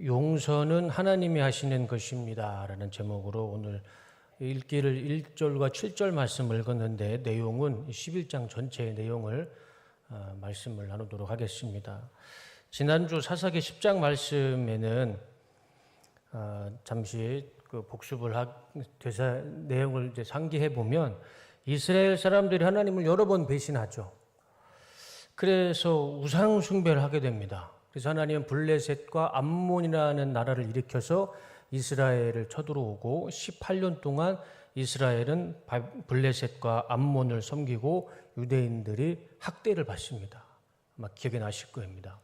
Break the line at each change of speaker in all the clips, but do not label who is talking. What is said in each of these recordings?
용서는 하나님이 하시는 것입니다 라는 제목으로 오늘 읽기를 1절과 7절 말씀을 읽었는데 내용은 11장 전체의 내용을 말씀을 나누도록 하겠습니다. 지난주 사사기 10장 말씀에는 잠시 복습을 돼서 내용을 이제 상기해 보면 이스라엘 사람들이 하나님을 여러 번 배신하죠. 그래서 우상 숭배를 하게 됩니다. 그래서 하나님은 블레셋과 암몬이라는 나라를 일으켜서 이스라엘을 쳐들어오고 18년 동안 이스라엘은 블레셋과 암몬을 섬기고 유대인들이 학대를 받습니다. 아마 기억이 나실 겁니다.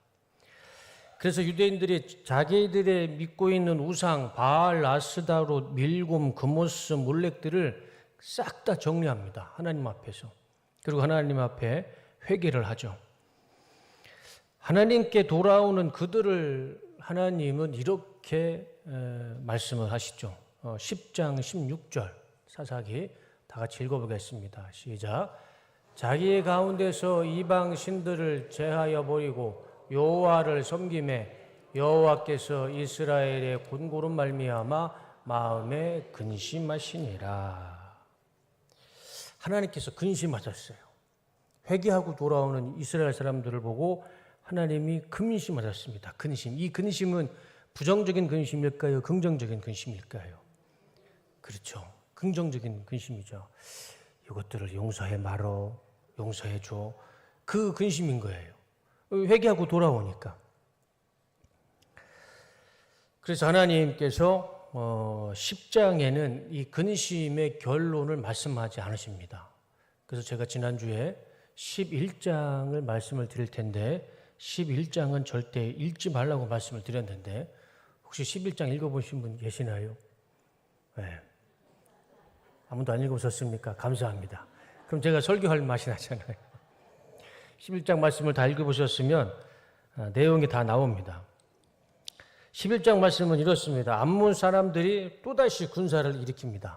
그래서 유대인들이 자기들의 믿고 있는 우상 바알, 아스다롯, 밀곰, 그모스, 몰렉들을 싹 다 정리합니다. 하나님 앞에서. 그리고 하나님 앞에 회개를 하죠. 하나님께 돌아오는 그들을 하나님은 이렇게 말씀을 하시죠. 10장 16절 사사기 다 같이 읽어보겠습니다. 시작. 자기의 가운데서 이방 신들을 제하여 버리고 여호와를 섬김에 여호와께서 이스라엘의 곤고른 말미암아 마음에 근심하시니라. 하나님께서 근심하셨어요. 회개하고 돌아오는 이스라엘 사람들을 보고 하나님이 근심하셨습니다. 근심. 이 근심은 부정적인 근심일까요? 긍정적인 근심일까요? 그렇죠. 긍정적인 근심이죠. 이것들을 용서해 말어, 용서해 줘. 그 근심인 거예요. 회개하고 돌아오니까. 그래서 하나님께서 10장에는 이 근심의 결론을 말씀하지 않으십니다. 그래서 제가 지난주에 11장을 말씀을 드릴 텐데 11장은 절대 읽지 말라고 말씀을 드렸는데 혹시 11장 읽어보신 분 계시나요? 네. 아무도 안 읽어보셨습니까? 감사합니다. 그럼 제가 설교할 맛이 나잖아요. 11장 말씀을 다 읽어보셨으면 내용이 다 나옵니다. 11장 말씀은 이렇습니다. 암몬 사람들이 또다시 군사를 일으킵니다.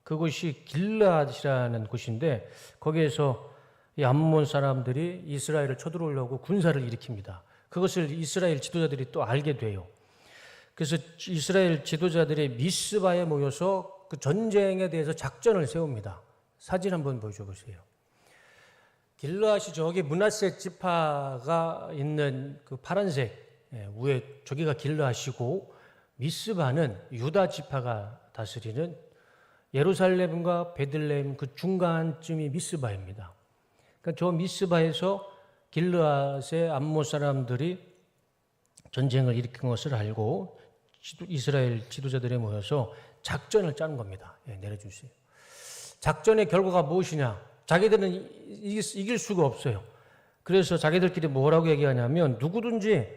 그곳이 길르앗이라는 곳인데 거기에서 이 암몬 사람들이 이스라엘을 쳐들어오려고 군사를 일으킵니다. 그것을 이스라엘 지도자들이 또 알게 돼요. 그래서 이스라엘 지도자들이 미스바에 모여서 그 전쟁에 대해서 작전을 세웁니다. 사진 한번 보여줘 보세요. 길르앗이 저기 므낫세 지파가 있는 그 파란색 위에 저기가 길르앗이고 미스바는 유다 지파가 다스리는 예루살렘과 베들레헴 그 중간쯤이 미스바입니다. 그러니까 저 미스바에서 길르앗의 암몬 사람들이 전쟁을 일으킨 것을 알고 이스라엘 지도자들이 모여서 작전을 짜는 겁니다. 내려주세요. 작전의 결과가 무엇이냐? 자기들은 이길 수가 없어요. 그래서 자기들끼리 뭐라고 얘기하냐면 누구든지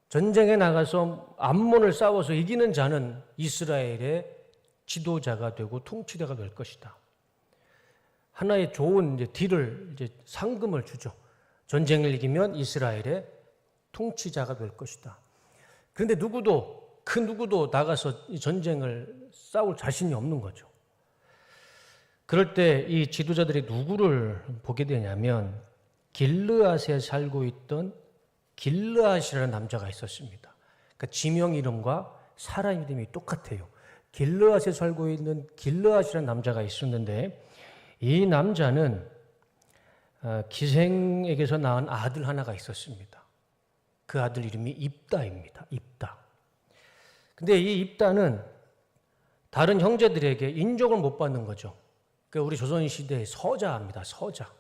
전쟁에 나가서 암몬을 싸워서 이기는 자는 이스라엘의 지도자가 되고 통치자가 될 것이다. 하나의 좋은 딜을 상금을 주죠. 전쟁을 이기면 이스라엘의 통치자가 될 것이다. 그런데 그 누구도 나가서 이 전쟁을 싸울 자신이 없는 거죠. 그럴 때 이 지도자들이 누구를 보게 되냐면 길르앗에 살고 있던 길르앗이라는 남자가 있었습니다. 그러니까 지명 이름과 사람 이름이 똑같아요. 길르앗에 살고 있는 길르앗이라는 남자가 있었는데 이 남자는 기생에게서 낳은 아들 하나가 있었습니다. 그 아들 이름이 입다입니다. 입다. 근데 이 입다는 다른 형제들에게 인정을 못 받는 거죠. 그러니까 우리 조선시대의 서자입니다. 서자.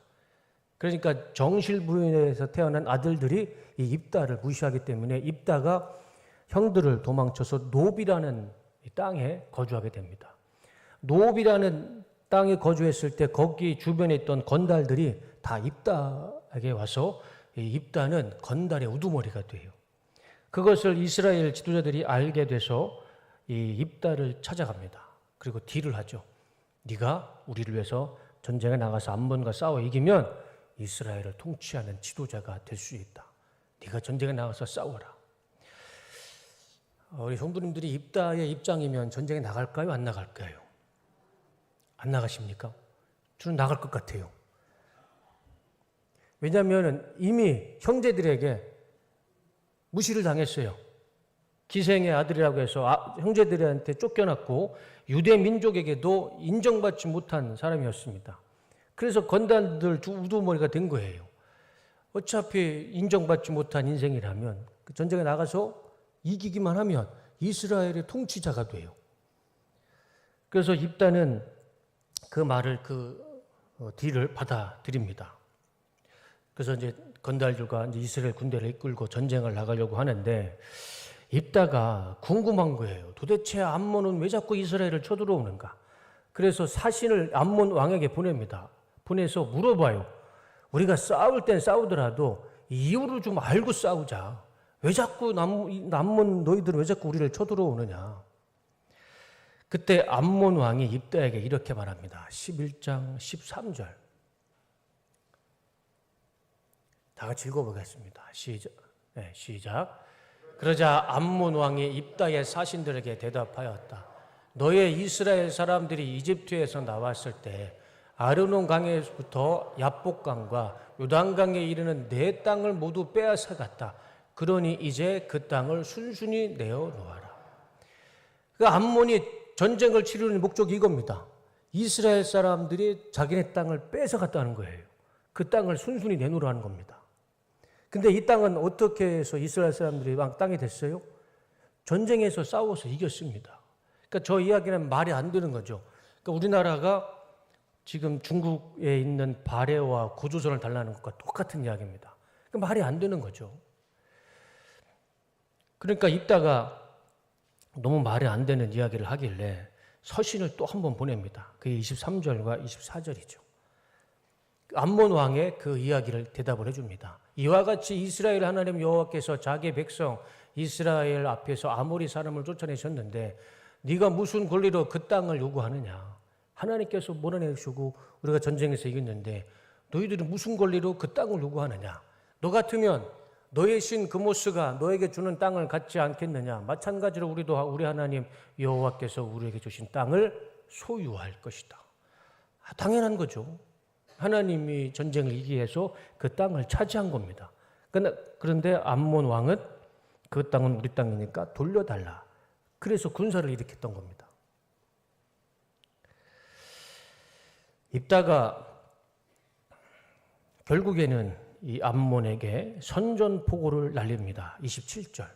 그러니까 정실부인에서 태어난 아들들이 이 입다를 무시하기 때문에 입다가 형들을 도망쳐서 노비라는 땅에 거주하게 됩니다. 노비라는 땅에 거주했을 때 거기 주변에 있던 건달들이 다 입다에게 와서 이 입다는 건달의 우두머리가 돼요. 그것을 이스라엘 지도자들이 알게 돼서 이 입다를 찾아갑니다. 그리고 딜을 하죠. 네가 우리를 위해서 전쟁에 나가서 암몬과 싸워 이기면 이스라엘을 통치하는 지도자가 될 수 있다. 네가 전쟁에 나가서 싸워라. 우리 성도님들이 입다의 입장이면 전쟁에 나갈까요? 안 나갈까요? 안 나가십니까? 저는 나갈 것 같아요. 왜냐하면 이미 형제들에게 무시를 당했어요. 기생의 아들이라고 해서 형제들한테 쫓겨났고 유대 민족에게도 인정받지 못한 사람이었습니다. 그래서 건달들 우두머리가 된 거예요. 어차피 인정받지 못한 인생이라면 그 전쟁에 나가서 이기기만 하면 이스라엘의 통치자가 돼요. 그래서 입다는 그 말을 딜을 받아들입니다. 그래서 이제 건달들과 이제 이스라엘 군대를 이끌고 전쟁을 나가려고 하는데 입다가 궁금한 거예요. 도대체 암몬은 왜 자꾸 이스라엘을 쳐들어오는가? 그래서 사신을 암몬 왕에게 보냅니다. 보내서 물어봐요. 우리가 싸울 땐 싸우더라도 이유를 좀 알고 싸우자. 왜 자꾸 암몬 너희들은 왜 자꾸 우리를 쳐들어오느냐? 그때 암몬 왕이 입다에게 이렇게 말합니다. 11장 13절. 다 같이 읽어보겠습니다. 시작. 그러자 암몬 왕이 입다의 사신들에게 대답하였다. 너의 이스라엘 사람들이 이집트에서 나왔을 때 아르논 강에부터 야복강과 요단강에 이르는 네 땅을 모두 빼앗아갔다. 그러니 이제 그 땅을 순순히 내어놓아라. 그 암몬이 전쟁을 치르는 목적이 이겁니다. 이스라엘 사람들이 자기네 땅을 뺏어갔다는 거예요. 그 땅을 순순히 내놓으라는 겁니다. 근데 이 땅은 어떻게 해서 이스라엘 사람들이 땅이 됐어요? 전쟁에서 싸워서 이겼습니다. 그러니까 저 이야기는 말이 안 되는 거죠. 그러니까 우리나라가 지금 중국에 있는 발해와 구조선을 달라는 것과 똑같은 이야기입니다. 그러니까 말이 안 되는 거죠. 그러니까 입다가 너무 말이 안 되는 이야기를 하길래 서신을 또 한 번 보냅니다. 그게 23절과 24절이죠. 암몬 왕의 그 이야기를 대답을 해줍니다. 이와 같이 이스라엘 하나님 여호와께서 자기 백성 이스라엘 앞에서 아모리 사람을 쫓아내셨는데 네가 무슨 권리로 그 땅을 요구하느냐? 하나님께서 몰아내주고 우리가 전쟁에서 이겼는데 너희들은 무슨 권리로 그 땅을 요구하느냐? 너 같으면 너의 신 그모스가 너에게 주는 땅을 갖지 않겠느냐? 마찬가지로 우리도 우리 하나님 여호와께서 우리에게 주신 땅을 소유할 것이다. 당연한 거죠. 하나님이 전쟁을 이기기 위해서 그 땅을 차지한 겁니다. 그런데 암몬 왕은 그 땅은 우리 땅이니까 돌려달라. 그래서 군사를 일으켰던 겁니다. 입다가 결국에는 이 암몬에게 선전포고를 날립니다. 27절.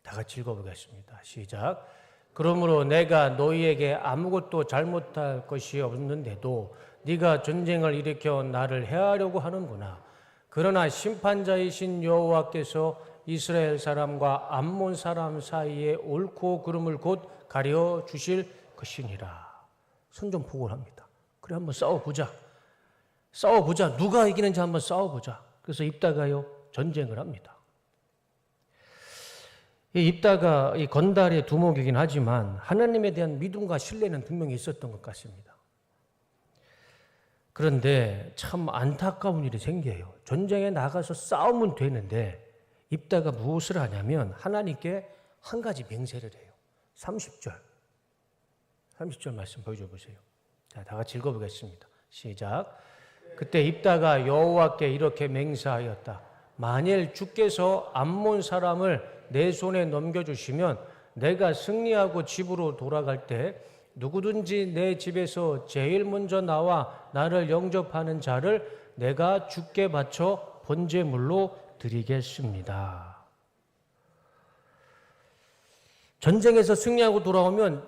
다 같이 읽어보겠습니다. 시작. 그러므로 내가 너희에게 아무것도 잘못할 것이 없는데도 네가 전쟁을 일으켜 나를 해하려고 하는구나. 그러나 심판자이신 여호와께서 이스라엘 사람과 암몬 사람 사이에 옳고 그름을 곧 가려 주실 것이니라. 선전포고를 합니다. 그래 한번 싸워보자. 누가 이기는지 한번 싸워보자. 그래서 입다가요 전쟁을 합니다. 이 입다가 이 건달의 두목이긴 하지만 하나님에 대한 믿음과 신뢰는 분명히 있었던 것 같습니다. 그런데 참 안타까운 일이 생겨요. 전쟁에 나가서 싸우면 되는데 입다가 무엇을 하냐면 하나님께 한 가지 맹세를 해요. 30절 말씀 보여줘 보세요. 자, 다 같이 읽어보겠습니다. 시작. 그때 입다가 여호와께 이렇게 맹세하였다. 만일 주께서 암몬 사람을 내 손에 넘겨주시면 내가 승리하고 집으로 돌아갈 때 누구든지 내 집에서 제일 먼저 나와 나를 영접하는 자를 내가 주께 바쳐 번제물로 드리겠습니다. 전쟁에서 승리하고 돌아오면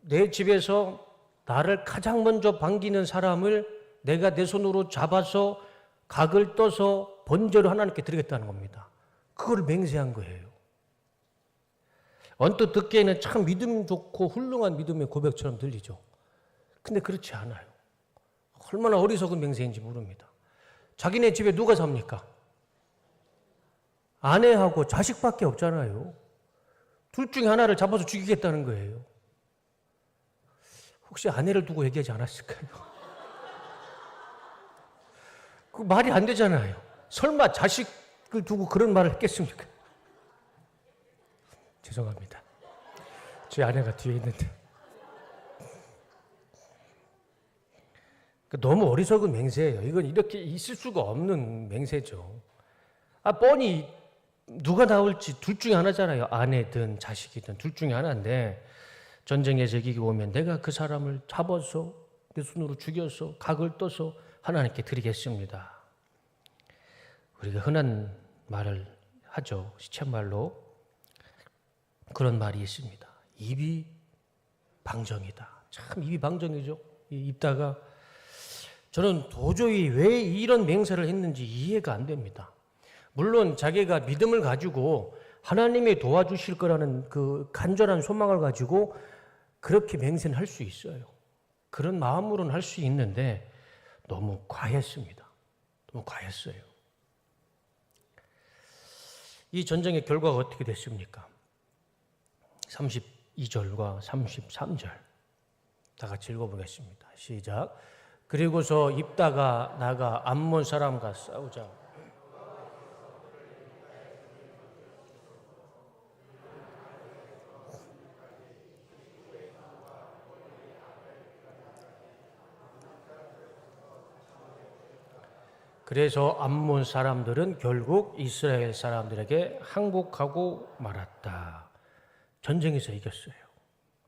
내 집에서 나를 가장 먼저 반기는 사람을 내가 내 손으로 잡아서 각을 떠서 번제로 하나님께 드리겠다는 겁니다. 그걸 맹세한 거예요. 언뜻 듣기에는 참 믿음 좋고 훌륭한 믿음의 고백처럼 들리죠. 근데 그렇지 않아요. 얼마나 어리석은 맹세인지 모릅니다. 자기네 집에 누가 삽니까? 아내하고 자식밖에 없잖아요. 둘 중에 하나를 잡아서 죽이겠다는 거예요. 혹시 아내를 두고 얘기하지 않았을까요? 그 말이 안 되잖아요. 설마 자식을 두고 그런 말을 했겠습니까? 죄송합니다. 제 아내가 뒤에 있는데. 너무 어리석은 맹세예요. 이건 이렇게 있을 수가 없는 맹세죠. 뻔히 누가 나올지 둘 중에 하나잖아요. 아내든 자식이든 둘 중에 하나인데 전쟁에서 이기고 오면 내가 그 사람을 잡아서 내 손으로 죽여서 각을 떠서 하나님께 드리겠습니다. 우리가 흔한 말을 하죠. 시쳇말로 그런 말이 있습니다. 입이 방정이다. 참 입이 방정이죠. 입다가 저는 도저히 왜 이런 맹세를 했는지 이해가 안 됩니다. 물론 자기가 믿음을 가지고 하나님이 도와주실 거라는 그 간절한 소망을 가지고 그렇게 맹세는 할 수 있어요. 그런 마음으로는 할 수 있는데 너무 과했습니다. 너무 과했어요. 이 전쟁의 결과가 어떻게 됐습니까? 32절과 33절 다 같이 읽어보겠습니다. 시작. 그리고서 입다가 나가 암몬 사람과 싸우자. 그래서 암몬 사람들은 결국 이스라엘 사람들에게 항복하고 말았다. 전쟁에서 이겼어요.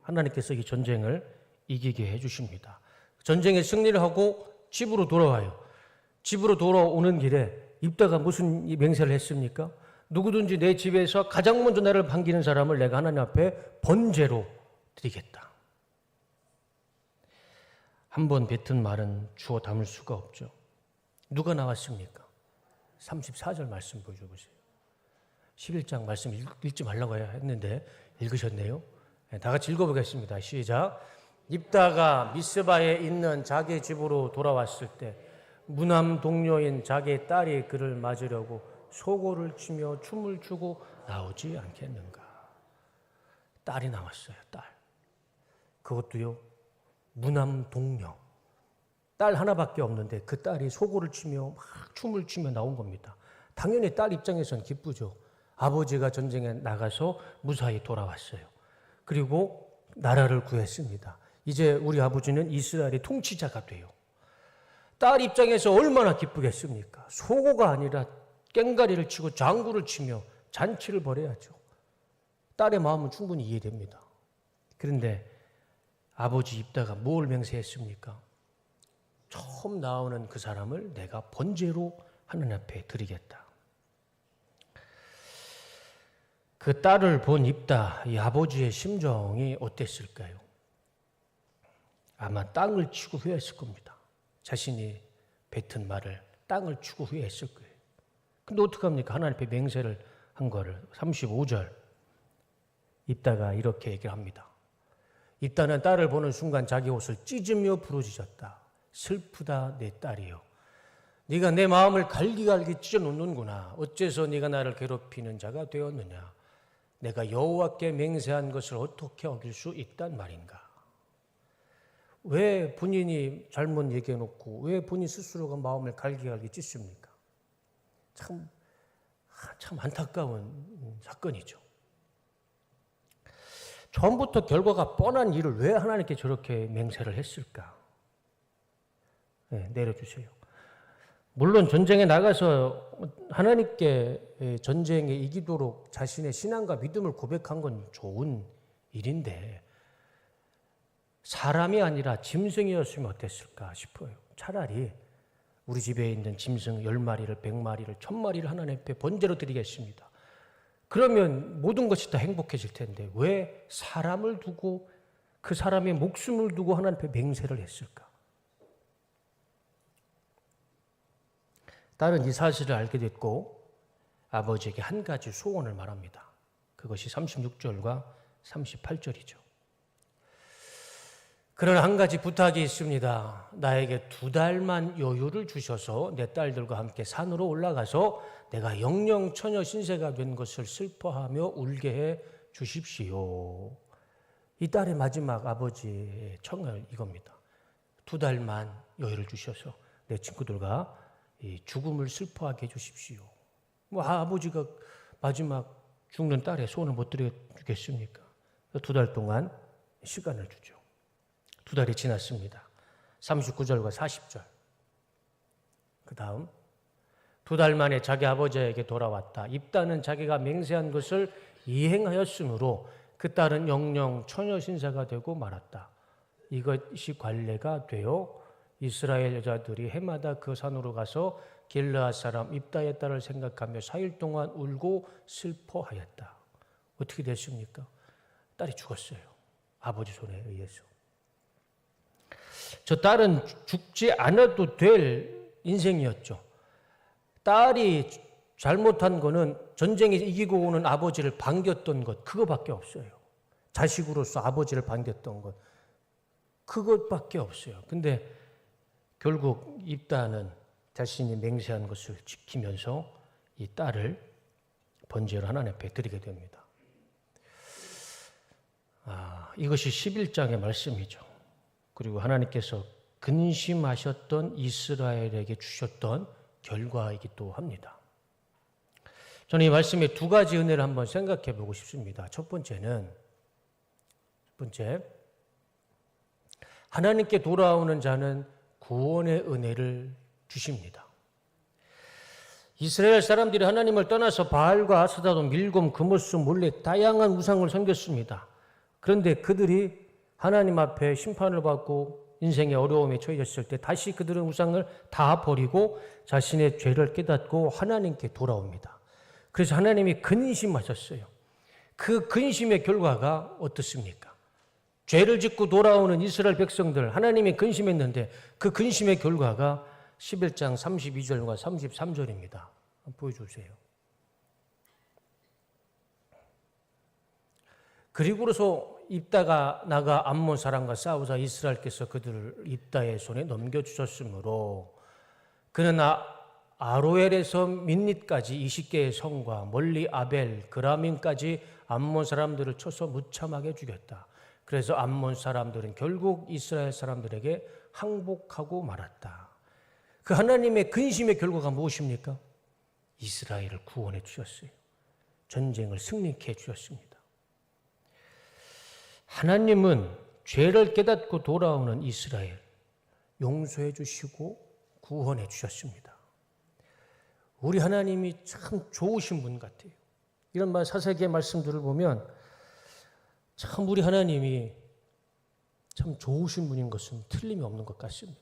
하나님께서 이 전쟁을 이기게 해주십니다. 전쟁에 승리를 하고 집으로 돌아와요. 집으로 돌아오는 길에 입다가 무슨 맹세를 했습니까? 누구든지 내 집에서 가장 먼저 나를 반기는 사람을 내가 하나님 앞에 번제로 드리겠다. 한 번 뱉은 말은 주워 담을 수가 없죠. 누가 나왔습니까? 34절 말씀 보여주세요. 11장 말씀 읽지 말라고 했는데 읽으셨네요. 다 같이 읽어보겠습니다. 시작. 입다가 미스바에 있는 자기 집으로 돌아왔을 때 무남 동료인 자기 딸이 그를 맞으려고 소고를 치며 춤을 추고 나오지 않겠는가. 딸이 나왔어요. 딸. 그것도요. 무남 동료. 딸 하나밖에 없는데 그 딸이 소고를 치며 막 춤을 추며 나온 겁니다. 당연히 딸 입장에선 기쁘죠. 아버지가 전쟁에 나가서 무사히 돌아왔어요. 그리고 나라를 구했습니다. 이제 우리 아버지는 이스라엘의 통치자가 돼요. 딸 입장에서 얼마나 기쁘겠습니까? 소고가 아니라 꽹가리를 치고 장구를 치며 잔치를 벌여야죠. 딸의 마음은 충분히 이해됩니다. 그런데 아버지 입다가 뭘 맹세했습니까? 처음 나오는 그 사람을 내가 번제로 하나님 앞에 드리겠다. 그 딸을 본 입다, 이 아버지의 심정이 어땠을까요? 아마 땅을 치고 후회했을 겁니다. 자신이 뱉은 말을 땅을 치고 후회했을 거예요. 근데 어떡합니까? 하나님 앞에 맹세를 한 거를 35절 입다가 이렇게 얘기를 합니다. 입다는 딸을 보는 순간 자기 옷을 찢으며 부르짖었다. 슬프다 내 딸이여. 네가 내 마음을 갈기갈기 찢어놓는구나. 어째서 네가 나를 괴롭히는 자가 되었느냐. 내가 여호와께 맹세한 것을 어떻게 어길 수 있단 말인가. 왜 본인이 잘못 얘기해놓고 왜 본인 스스로가 마음을 갈기갈기 찢습니까? 참 안타까운 사건이죠. 처음부터 결과가 뻔한 일을 왜 하나님께 저렇게 맹세를 했을까? 네, 내려주세요. 물론 전쟁에 나가서 하나님께 전쟁에 이기도록 자신의 신앙과 믿음을 고백한 건 좋은 일인데 사람이 아니라 짐승이었으면 어땠을까 싶어요. 차라리 우리 집에 있는 짐승 10마리를 100마리를 1000마리를 하나님 앞에 번제로 드리겠습니다. 그러면 모든 것이 다 행복해질 텐데 왜 사람을 두고 그 사람의 목숨을 두고 하나님 앞에 맹세를 했을까? 딸은 이 사실을 알게 됐고 아버지에게 한 가지 소원을 말합니다. 그것이 36절과 38절이죠. 그러나 한 가지 부탁이 있습니다. 나에게 2달만 여유를 주셔서 내 딸들과 함께 산으로 올라가서 내가 영영 처녀 신세가 된 것을 슬퍼하며 울게 해 주십시오. 이 딸의 마지막 아버지의 청을 이겁니다. 2달만 여유를 주셔서 내 친구들과 이 죽음을 슬퍼하게 해주십시오. 아버지가 마지막 죽는 딸의 소원을 못 들어주겠습니까? 2달 동안 시간을 주죠. 2달이 지났습니다. 39절과 40절. 그 다음 2달 만에 자기 아버지에게 돌아왔다. 입다는 자기가 맹세한 것을 이행하였으므로 그 딸은 영영 처녀 신세가 되고 말았다. 이것이 관례가 되어 이스라엘 여자들이 해마다 그 산으로 가서 길르앗 사람 입다의 딸을 생각하며 4일 동안 울고 슬퍼하였다. 어떻게 됐습니까? 딸이 죽었어요. 아버지 손에 의해서. 저 딸은 죽지 않아도 될 인생이었죠. 딸이 잘못한 거는 전쟁에 이기고 오는 아버지를 반겼던 것, 그거밖에 없어요. 자식으로서 아버지를 반겼던 것, 그것밖에 없어요. 근데 결국 입다는 자신이 맹세한 것을 지키면서 이 딸을 번제로 하나님 앞에 드리게 됩니다. 이것이 11장의 말씀이죠. 그리고 하나님께서 근심하셨던 이스라엘에게 주셨던 결과이기도 합니다. 저는 이 말씀에 2가지 은혜를 한번 생각해 보고 싶습니다. 첫 번째, 하나님께 돌아오는 자는 구원의 은혜를 주십니다. 이스라엘 사람들이 하나님을 떠나서 바알과 아스다도, 밀곰, 금오스, 몰렉 다양한 우상을 섬겼습니다. 그런데 그들이 하나님 앞에 심판을 받고 인생의 어려움에 처해졌을 때 다시 그들은 우상을 다 버리고 자신의 죄를 깨닫고 하나님께 돌아옵니다. 그래서 하나님이 근심하셨어요. 그 근심의 결과가 어떻습니까? 죄를 짓고 돌아오는 이스라엘 백성들, 하나님이 근심했는데 그 근심의 결과가 11장 32절과 33절입니다. 보여주세요. 그리고서 입다가 나가 암몬 사람과 싸우자 이스라엘께서 그들을 입다의 손에 넘겨주셨으므로 그는 아로엘에서 민닛까지 20개의 성과 멀리 아벨, 그라민까지 암몬 사람들을 쳐서 무참하게 죽였다. 그래서 암몬 사람들은 결국 이스라엘 사람들에게 항복하고 말았다. 그 하나님의 근심의 결과가 무엇입니까? 이스라엘을 구원해 주셨어요. 전쟁을 승리케 해 주셨습니다. 하나님은 죄를 깨닫고 돌아오는 이스라엘 용서해 주시고 구원해 주셨습니다. 우리 하나님이 참 좋으신 분 같아요. 이런 사사기의 말씀들을 보면 참 우리 하나님이 참 좋으신 분인 것은 틀림이 없는 것 같습니다.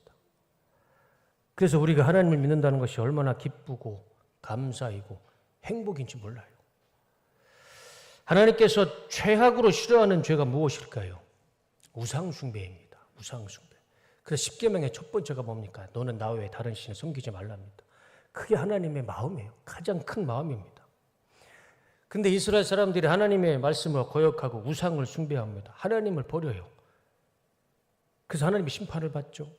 그래서 우리가 하나님을 믿는다는 것이 얼마나 기쁘고 감사이고 행복인지 몰라요. 하나님께서 최악으로 싫어하는 죄가 무엇일까요? 우상숭배입니다. 우상숭배. 그래서 10계명의 첫 번째가 뭡니까? 너는 나 외에 다른 신을 섬기지 말랍니다. 그게 하나님의 마음이에요. 가장 큰 마음입니다. 근데 이스라엘 사람들이 하나님의 말씀을 거역하고 우상을 숭배합니다. 하나님을 버려요. 그래서 하나님이 심판을 받죠.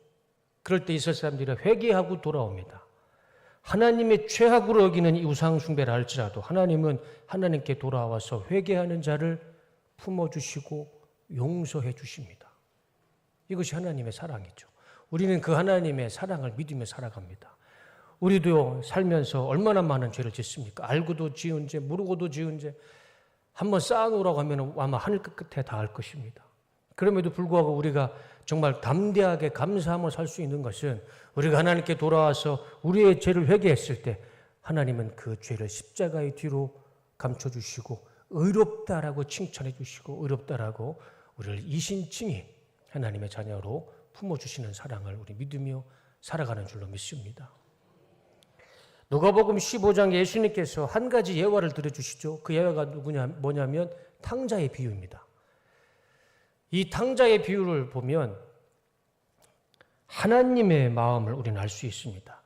그럴 때 이스라엘 사람들이 회개하고 돌아옵니다. 하나님의 최악으로 여기는 이 우상 숭배를 할지라도 하나님은 하나님께 돌아와서 회개하는 자를 품어주시고 용서해 주십니다. 이것이 하나님의 사랑이죠. 우리는 그 하나님의 사랑을 믿으며 살아갑니다. 우리도 살면서 얼마나 많은 죄를 짓습니까? 알고도 지은 죄, 모르고도 지은 죄. 한번 쌓아놓으라고 하면 아마 하늘 끝에 닿을 것입니다. 그럼에도 불구하고 우리가 정말 담대하게 감사함을 살 수 있는 것은 우리가 하나님께 돌아와서 우리의 죄를 회개했을 때 하나님은 그 죄를 십자가의 뒤로 감춰주시고 의롭다라고 칭찬해 주시고 의롭다라고 우리를 이신칭히 하나님의 자녀로 품어주시는 사랑을 우리 믿으며 살아가는 줄로 믿습니다. 누가복음 15장 예수님께서 한 가지 예화를 들어주시죠. 그 예화가 뭐냐면 탕자의 비유입니다. 이 탕자의 비유를 보면 하나님의 마음을 우리는 알 수 있습니다.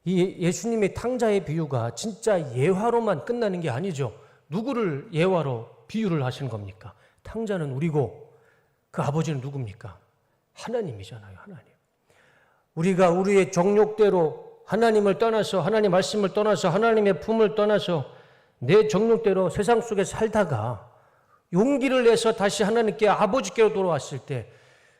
이 예수님의 탕자의 비유가 진짜 예화로만 끝나는 게 아니죠. 누구를 예화로 비유를 하시는 겁니까? 탕자는 우리고 그 아버지는 누굽니까? 하나님이잖아요. 하나님. 우리가 우리의 정욕대로 하나님을 떠나서 하나님 말씀을 떠나서 하나님의 품을 떠나서 내 정욕대로 세상 속에 살다가 용기를 내서 다시 하나님께 아버지께로 돌아왔을 때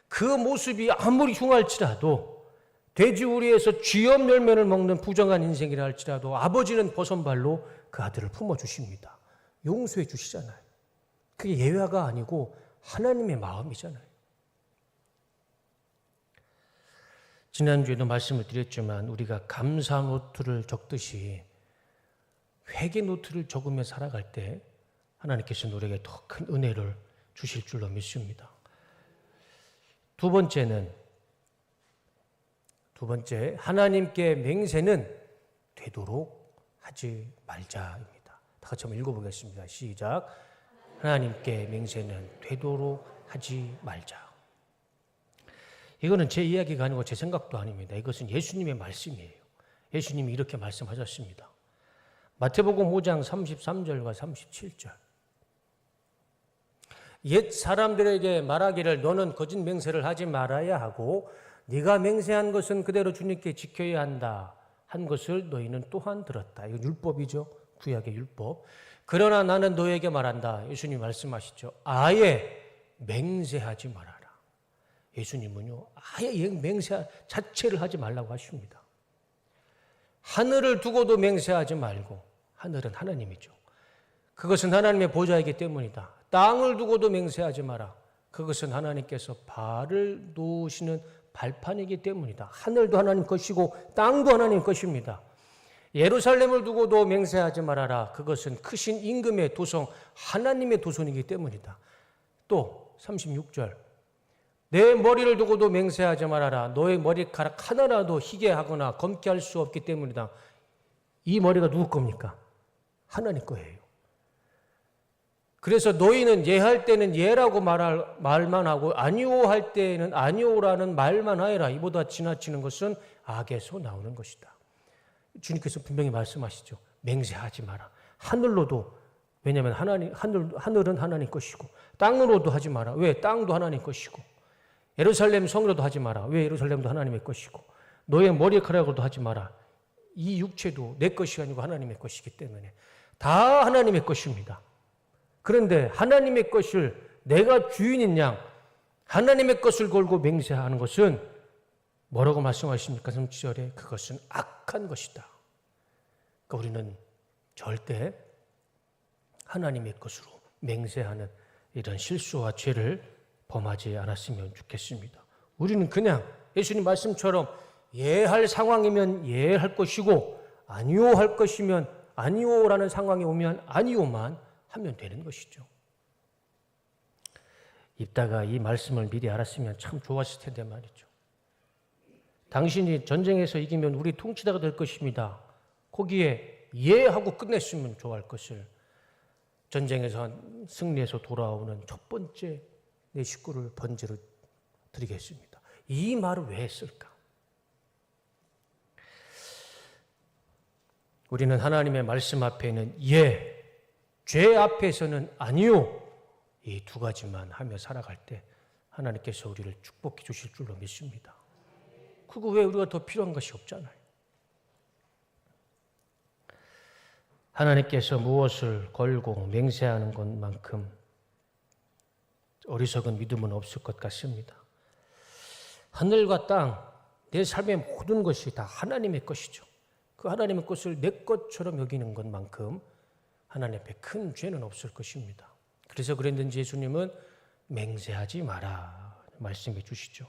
그 모습이 아무리 흉할지라도 돼지우리에서 쥐염 열매를 먹는 부정한 인생이라 할지라도 아버지는 버선발로 그 아들을 품어주십니다. 용서해 주시잖아요. 그게 예화가 아니고 하나님의 마음이잖아요. 지난주에도 말씀을 드렸지만 우리가 감사 노트를 적듯이 회개 노트를 적으며 살아갈 때 하나님께서 우리에게 더 큰 은혜를 주실 줄로 믿습니다. 두 번째, 하나님께 맹세는 되도록 하지 말자입니다. 다 같이 한번 읽어보겠습니다. 시작. 하나님께 맹세는 되도록 하지 말자. 이거는 제 이야기가 아니고 제 생각도 아닙니다. 이것은 예수님의 말씀이에요. 예수님이 이렇게 말씀하셨습니다. 마태복음 5장 33절과 37절. 옛 사람들에게 말하기를 너는 거짓 맹세를 하지 말아야 하고 네가 맹세한 것은 그대로 주님께 지켜야 한다 한 것을 너희는 또한 들었다. 이건 율법이죠. 구약의 율법. 그러나 나는 너에게 말한다. 예수님 말씀하시죠. 아예 맹세하지 말아라. 예수님은요, 아예 맹세 자체를 하지 말라고 하십니다. 하늘을 두고도 맹세하지 말고, 하늘은 하나님이죠. 그것은 하나님의 보좌이기 때문이다. 땅을 두고도 맹세하지 마라. 그것은 하나님께서 발을 놓으시는 발판이기 때문이다. 하늘도 하나님 것이고 땅도 하나님 것입니다. 예루살렘을 두고도 맹세하지 말아라. 그것은 크신 임금의 도성, 하나님의 도성이기 때문이다. 또 36절. 내 머리를 두고도 맹세하지 말아라. 너의 머리카락 하나라도 희게 하거나 검게 할 수 없기 때문이다. 이 머리가 누구 겁니까? 하나님 거예요. 그래서 너희는 예할 때는 예라고 말만 하고 아니오 할 때는 아니오라는 말만 하여라. 이보다 지나치는 것은 악에서 나오는 것이다. 주님께서 분명히 말씀하시죠. 맹세하지 마라. 하늘로도, 왜냐하면 하늘은 하나님 것이고 땅으로도 하지 마라. 왜? 땅도 하나님 것이고 예루살렘 성으로도 하지 마라. 왜? 예루살렘도 하나님의 것이고 너의 머리카락으로도 하지 마라. 이 육체도 내 것이 아니고 하나님의 것이기 때문에 다 하나님의 것입니다. 그런데 하나님의 것을 내가 주인인 양 하나님의 것을 걸고 맹세하는 것은 뭐라고 말씀하십니까? 37절에 그것은 악한 것이다. 그러니까 우리는 절대 하나님의 것으로 맹세하는 이런 실수와 죄를 범하지 않았으면 좋겠습니다. 우리는 그냥 예수님 말씀처럼 예할 상황이면 예할 것이고 아니오 할 것이면 아니오라는 상황이 오면 아니오만 하면 되는 것이죠. 이따가 이 말씀을 미리 알았으면 참 좋았을 텐데 말이죠. 당신이 전쟁에서 이기면 우리 통치자가 될 것입니다. 거기에 예하고 끝냈으면 좋아할 것을 전쟁에서 승리해서 돌아오는 첫 번째 내 식구를 번제로 드리겠습니다. 이 말을 왜 했을까? 우리는 하나님의 말씀 앞에는 예, 죄 앞에서는 아니요, 이 두 가지만 하며 살아갈 때 하나님께서 우리를 축복해 주실 줄로 믿습니다. 그거 왜 우리가 더 필요한 것이 없잖아요. 하나님께서 무엇을 걸고 맹세하는 것만큼 어리석은 믿음은 없을 것 같습니다. 하늘과 땅, 내 삶의 모든 것이 다 하나님의 것이죠. 그 하나님의 것을 내 것처럼 여기는 것만큼 하나님 앞에 큰 죄는 없을 것입니다. 그래서 그랬는지 예수님은 맹세하지 마라 말씀해 주시죠.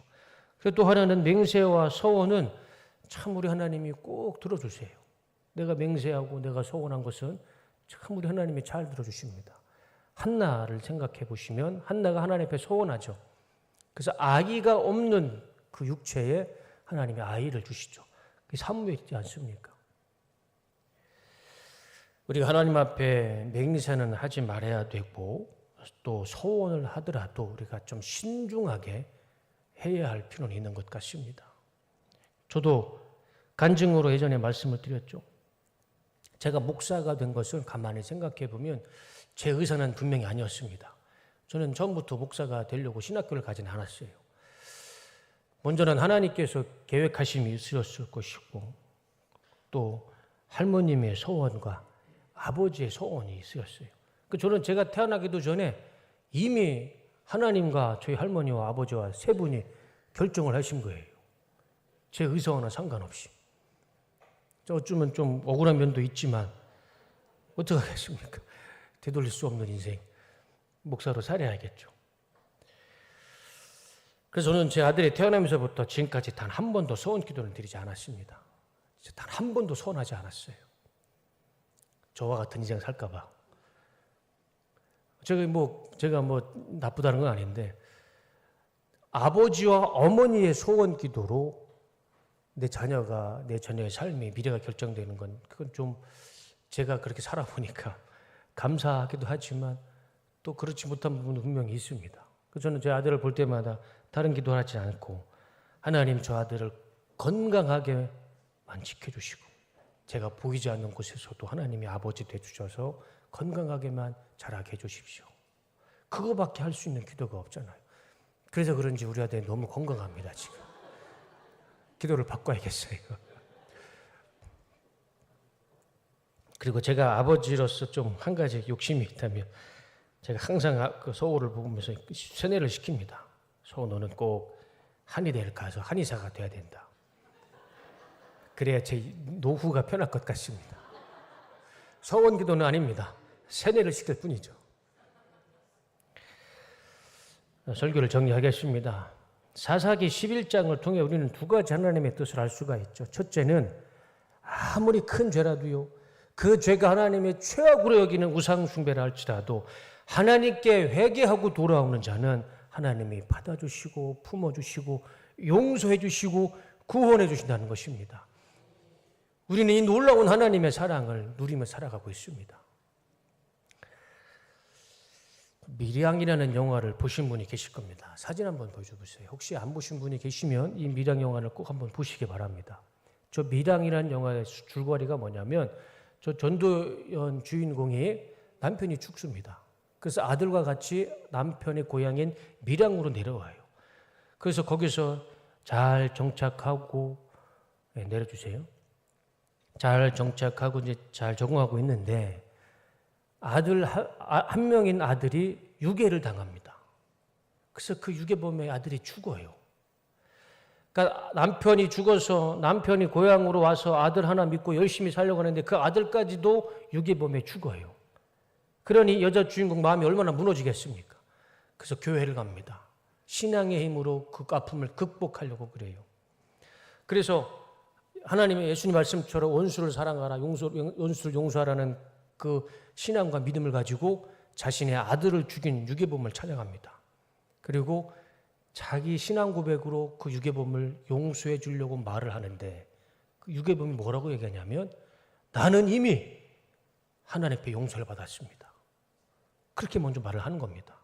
그리고 또 하나는 맹세와 서원은 참 우리 하나님이 꼭 들어주세요. 내가 맹세하고 내가 서원한 것은 참 우리 하나님이 잘 들어주십니다. 한나를 생각해 보시면 한나가 하나님 앞에 서원하죠. 그래서 아기가 없는 그 육체에 하나님이 아이를 주시죠. 그게 사무엘이지 않습니까? 우리가 하나님 앞에 맹세는 하지 말아야 되고 또 서원을 하더라도 우리가 좀 신중하게 해야 할 필요는 있는 것 같습니다. 저도 간증으로 예전에 말씀을 드렸죠. 제가 목사가 된 것은 가만히 생각해 보면 제 의사는 분명히 아니었습니다. 저는 처음부터 목사가 되려고 신학교를 가지는 않았어요. 먼저는 하나님께서 계획하심이 있으셨을 것이고 또 할머님의 소원과 아버지의 소원이 있으셨어요. 저는 제가 태어나기도 전에 이미 하나님과 저희 할머니와 아버지와 세 분이 결정을 하신 거예요. 제 의사와는 상관없이. 어쩌면 좀 억울한 면도 있지만 어떻게 하겠습니까? 되돌릴 수 없는 인생. 목사로 살아야겠죠. 그래서 저는 제 아들이 태어나면서부터 지금까지 단 한 번도 소원 기도를 드리지 않았습니다. 단 한 번도 소원하지 않았어요. 저와 같은 인생 살까 봐. 제가 나쁘다는 건 아닌데 아버지와 어머니의 소원 기도로 내 자녀의 삶이 미래가 결정되는 건 그건 좀 제가 그렇게 살아보니까 감사하기도 하지만 또 그렇지 못한 부분도 분명히 있습니다. 그래서 저는 제 아들을 볼 때마다 다른 기도하지 않고 하나님 저 아들을 건강하게만 지켜주시고 제가 보이지 않는 곳에서도 하나님이 아버지 되주셔서 건강하게만 자라게 해주십시오. 그거밖에 할 수 있는 기도가 없잖아요. 그래서 그런지 우리 아들이 너무 건강합니다, 지금. 기도를 바꿔야겠어요. 그리고 제가 아버지로서 좀 한 가지 욕심이 있다면 제가 항상 그 서울을 보면서 세뇌를 시킵니다. 너는 꼭 한의대를 가서 한의사가 돼야 된다. 그래야 제 노후가 편할 것 같습니다. 서원 기도는 아닙니다. 세뇌를 시킬 뿐이죠. 설교를 정리하겠습니다. 사사기 11장을 통해 우리는 두 가지 하나님의 뜻을 알 수가 있죠. 첫째는 아무리 큰 죄라도요, 그 죄가 하나님의 최악으로 여기는 우상 숭배라 할지라도 하나님께 회개하고 돌아오는 자는 하나님이 받아주시고 품어주시고 용서해주시고 구원해주신다는 것입니다. 우리는 이 놀라운 하나님의 사랑을 누리며 살아가고 있습니다. 미량이라는 영화를 보신 분이 계실 겁니다. 사진 한번 보여주세요. 혹시 안 보신 분이 계시면 이 미량 영화를 꼭 한번 보시기 바랍니다. 저 미량이라는 영화의 줄거리가 뭐냐면 저 전도연 주인공이 남편이 죽습니다. 그래서 아들과 같이 남편의 고향인 밀양으로 내려와요. 그래서 거기서 잘 정착하고 내려주세요. 잘 정착하고 이제 잘 적응하고 있는데 한 명인 아들이 유괴를 당합니다. 그래서 그 유괴범의 아들이 죽어요. 그러니까 남편이 죽어서 남편이 고향으로 와서 아들 하나 믿고 열심히 살려고 하는데 그 아들까지도 유괴범에 죽어요. 그러니 여자 주인공 마음이 얼마나 무너지겠습니까? 그래서 교회를 갑니다. 신앙의 힘으로 그 아픔을 극복하려고 그래요. 그래서 하나님의 예수님 말씀처럼 원수를 사랑하라, 원수를 용서하라는 그 신앙과 믿음을 가지고 자신의 아들을 죽인 유괴범을 찾아갑니다. 그리고 자기 신앙 고백으로 그 유괴범을 용서해 주려고 말을 하는데 그 유괴범이 뭐라고 얘기하냐면 나는 이미 하나님 앞에 용서를 받았습니다. 그렇게 먼저 말을 하는 겁니다.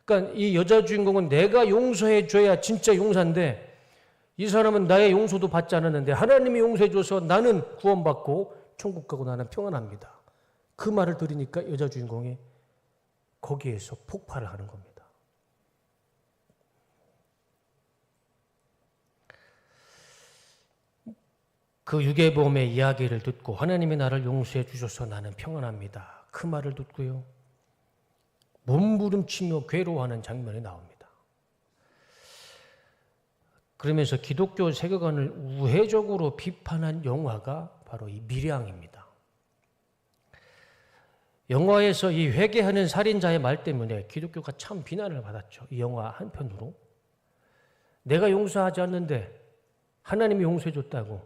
그러니까 이 여자 주인공은 내가 용서해 줘야 진짜 용사인데 이 사람은 나의 용서도 받지 않았는데 하나님이 용서해 줘서 나는 구원받고 천국 가고 나는 평안합니다. 그 말을 들으니까 여자 주인공이 거기에서 폭발을 하는 겁니다. 그 유괴범의 이야기를 듣고 하나님이 나를 용서해 주셔서 나는 평안합니다. 그 말을 듣고요. 몸부림치며 괴로워하는 장면이 나옵니다. 그러면서 기독교 세계관을 우회적으로 비판한 영화가 바로 이 밀양입니다. 영화에서 이 회개하는 살인자의 말 때문에 기독교가 참 비난을 받았죠. 이 영화 한편으로. 내가 용서하지 않는데 하나님이 용서해 줬다고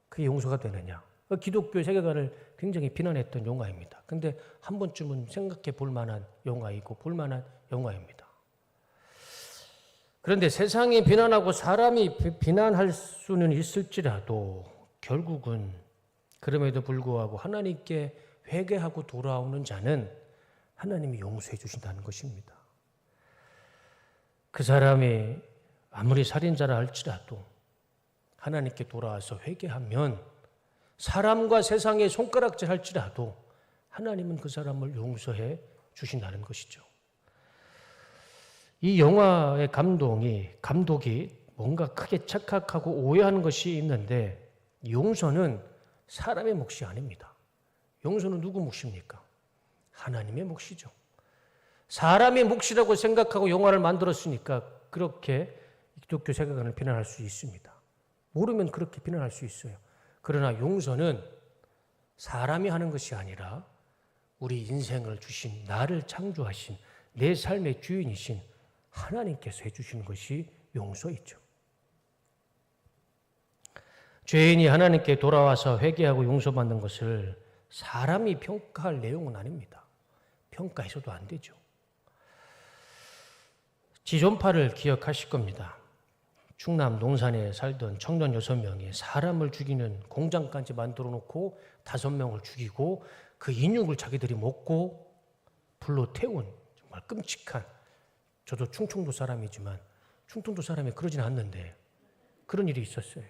그게 용서가 되느냐. 기독교 세계관을 굉장히 비난했던 영화입니다. 근데 한 번쯤은 생각해 볼 만한 영화이고 볼 만한 영화입니다. 그런데 세상이 비난하고 사람이 비난할 수는 있을지라도 결국은 그럼에도 불구하고 하나님께 회개하고 돌아오는 자는 하나님이 용서해 주신다는 것입니다. 그 사람이 아무리 살인자라 할지라도 하나님께 돌아와서 회개하면 사람과 세상에 손가락질 할지라도 하나님은 그 사람을 용서해 주신다는 것이죠. 이 영화의 감독이 뭔가 크게 착각하고 오해하는 것이 있는데 용서는 사람의 몫이 아닙니다. 용서는 누구 몫입니까? 하나님의 몫이죠. 사람의 몫이라고 생각하고 영화를 만들었으니까 그렇게 기독교 세계관을 비난할 수 있습니다. 모르면 그렇게 비난할 수 있어요. 그러나 용서는 사람이 하는 것이 아니라 우리 인생을 주신 나를 창조하신 내 삶의 주인이신 하나님께서 해주시는 것이 용서이죠. 죄인이 하나님께 돌아와서 회개하고 용서받는 것을 사람이 평가할 내용은 아닙니다. 평가해서도 안 되죠. 지존파를 기억하실 겁니다. 충남 농산에 살던 청년 6명이 사람을 죽이는 공장까지 만들어 놓고 5명을 죽이고 그 인육을 자기들이 먹고 불로 태운 정말 끔찍한, 저도 충청도 사람이지만 충청도 사람이 그러진 않는데 그런 일이 있었어요.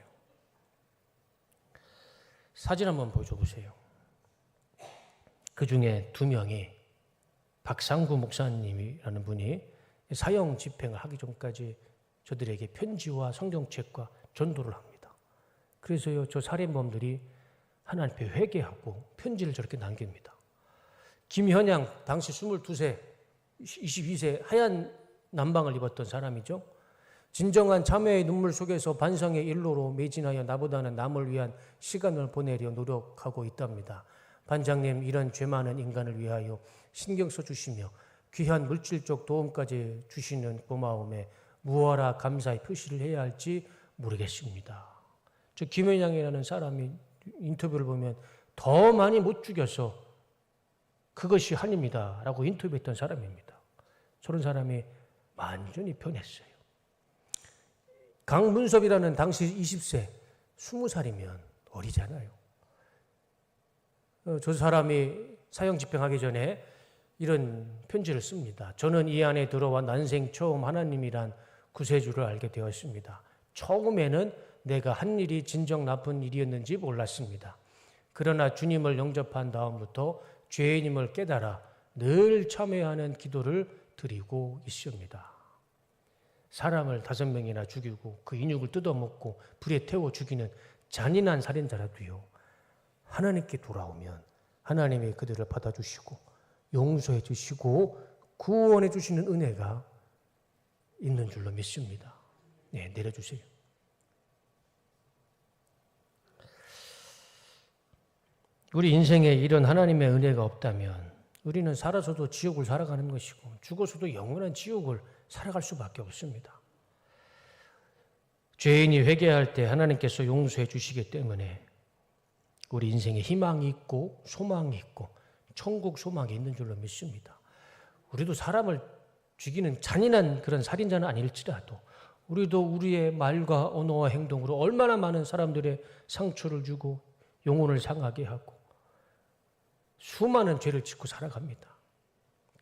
사진 한번 보여줘 보세요. 그 중에 2명이 박상구 목사님이라는 분이 사형 집행을 하기 전까지 저들에게 편지와 성경책과 전도를 합니다. 그래서요, 저 살인범들이 하나님 앞에 회개하고 편지를 저렇게 남깁니다. 김현양, 당시 22세, 22세 하얀 남방을 입었던 사람이죠. 진정한 참회의 눈물 속에서 반성의 일로로 매진하여 나보다는 남을 위한 시간을 보내려 노력하고 있답니다. 반장님, 이런 죄 많은 인간을 위하여 신경 써주시며 귀한 물질적 도움까지 주시는 고마움에 무엇라 감사의 표시를 해야 할지 모르겠습니다. 저 김현양이라는 사람이 인터뷰를 보면 더 많이 못 죽여서 그것이 한입니다 라고 인터뷰했던 사람입니다. 저런 사람이 완전히 변했어요. 강문섭이라는 당시 20세, 20살이면 어리잖아요. 저 사람이 사형 집행하기 전에 이런 편지를 씁니다. 저는 이 안에 들어와 난생 처음 하나님이란 구세주를 알게 되었습니다. 처음에는 내가 한 일이 진정 나쁜 일이었는지 몰랐습니다. 그러나 주님을 영접한 다음부터 죄인임을 깨달아 늘 참회하는 기도를 드리고 있습니다. 사람을 5명이나 죽이고 그 인육을 뜯어먹고 불에 태워 죽이는 잔인한 살인자라도요, 하나님께 돌아오면 하나님이 그들을 받아주시고 용서해 주시고 구원해 주시는 은혜가 있는 줄로 믿습니다. 네, 내려주세요. 우리 인생에 이런 하나님의 은혜가 없다면 우리는 살아서도 지옥을 살아가는 것이고 죽어서도 영원한 지옥을 살아갈 수밖에 없습니다. 죄인이 회개할 때 하나님께서 용서해 주시기 때문에 우리 인생에 희망이 있고 소망이 있고 천국 소망이 있는 줄로 믿습니다. 우리도 사람을 죽이는 잔인한 그런 살인자는 아닐지라도 우리도 우리의 말과 언어와 행동으로 얼마나 많은 사람들의 상처를 주고 영혼을 상하게 하고 수많은 죄를 짓고 살아갑니다.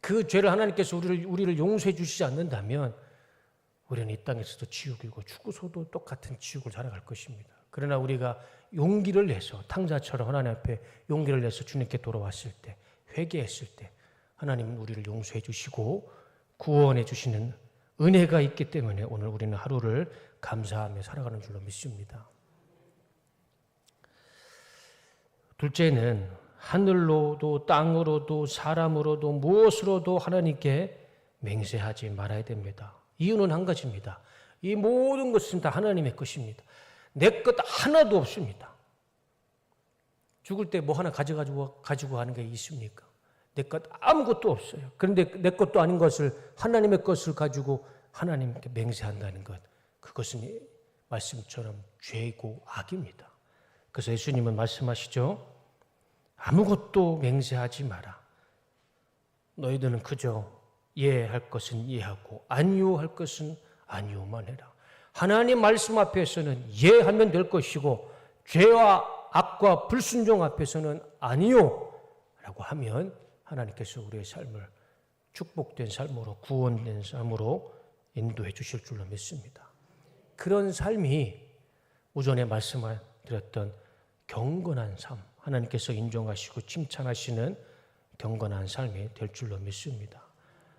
그 죄를 하나님께서 우리를 용서해 주시지 않는다면 우리는 이 땅에서도 지옥이고 죽어서도 똑같은 지옥을 살아갈 것입니다. 그러나 우리가 용기를 내서 탕자처럼 하나님 앞에 용기를 내서 주님께 돌아왔을 때, 회개했을 때 하나님은 우리를 용서해 주시고 구원해 주시는 은혜가 있기 때문에 오늘 우리는 하루를 감사하며 살아가는 줄로 믿습니다. 둘째는 하늘로도 땅으로도 사람으로도 무엇으로도 하나님께 맹세하지 말아야 됩니다. 이유는 한 가지입니다. 이 모든 것은 다 하나님의 것입니다. 내 것 하나도 없습니다. 죽을 때 뭐 하나 가지고 가는 게 있습니까? 내 것 아무것도 없어요. 그런데 내 것도 아닌 것을 하나님의 것을 가지고 하나님께 맹세한다는 것, 그것은 말씀처럼 죄이고 악입니다. 그래서 예수님은 말씀하시죠. 아무것도 맹세하지 마라. 너희들은 그저 예할 것은 예하고 아니요 할 것은 아니요만 해라. 하나님 말씀 앞에서는 예하면 될 것이고 죄와 악과 불순종 앞에서는 아니요 라고 하면 하나님께서 우리의 삶을 축복된 삶으로 구원된 삶으로 인도해 주실 줄로 믿습니다. 그런 삶이 오전에 말씀드렸던 경건한 삶, 하나님께서 인정하시고 칭찬하시는 경건한 삶이 될 줄로 믿습니다.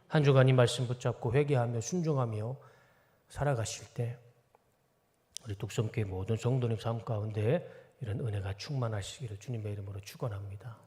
한 주간 이 말씀 붙잡고 회개하며 순종하며 살아가실 때 우리 독성교회 모든 성도님 삶 가운데 이런 은혜가 충만하시기를 주님의 이름으로 축원합니다.